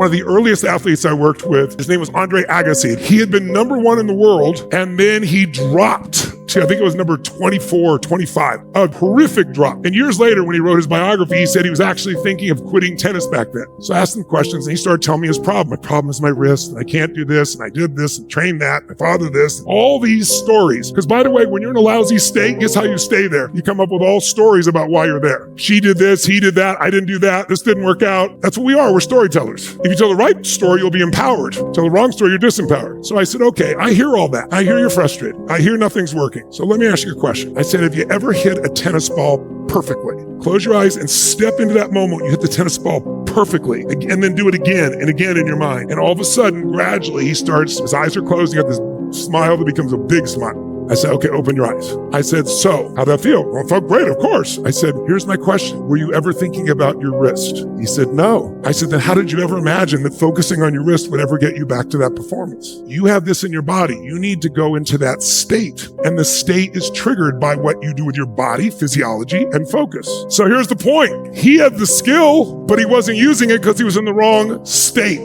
One of the earliest athletes I worked with, his name was Agassi. He had been number 1 in the world, and then he dropped to, I think it was number 24 or 25, a horrific drop. And years later, when he wrote his biography, he said he was actually thinking of quitting tennis back then. So I asked him questions, and he started telling me his problem. My problem is my wrist, and I can't do this, and I did this, and trained that, my father this, all these stories. Because by the way, when you're in a lousy state, guess how you stay there? You come up with all stories about why you're there. She did this, he did that, I didn't do that, this didn't work out. That's what we are, we're storytellers. If you tell the right story, you'll be empowered. Tell the wrong story, you're disempowered. So I said, okay, I hear all that. I hear you're frustrated. I hear nothing's working. So let me ask you a question. I said, have you ever hit a tennis ball perfectly? Close your eyes and step into that moment. You hit the tennis ball perfectly, and then do it again and again in your mind. And all of a sudden, gradually, his eyes are closed. You got this smile that becomes a big smile. I said, okay, open your eyes. I said, so how'd that feel? Well, it felt great, of course. I said, here's my question. Were you ever thinking about your wrist? He said, no. I said, then how did you ever imagine that focusing on your wrist would ever get you back to that performance? You have this in your body. You need to go into that state. And the state is triggered by what you do with your body, physiology, and focus. So here's the point. He had the skill, but he wasn't using it because he was in the wrong state.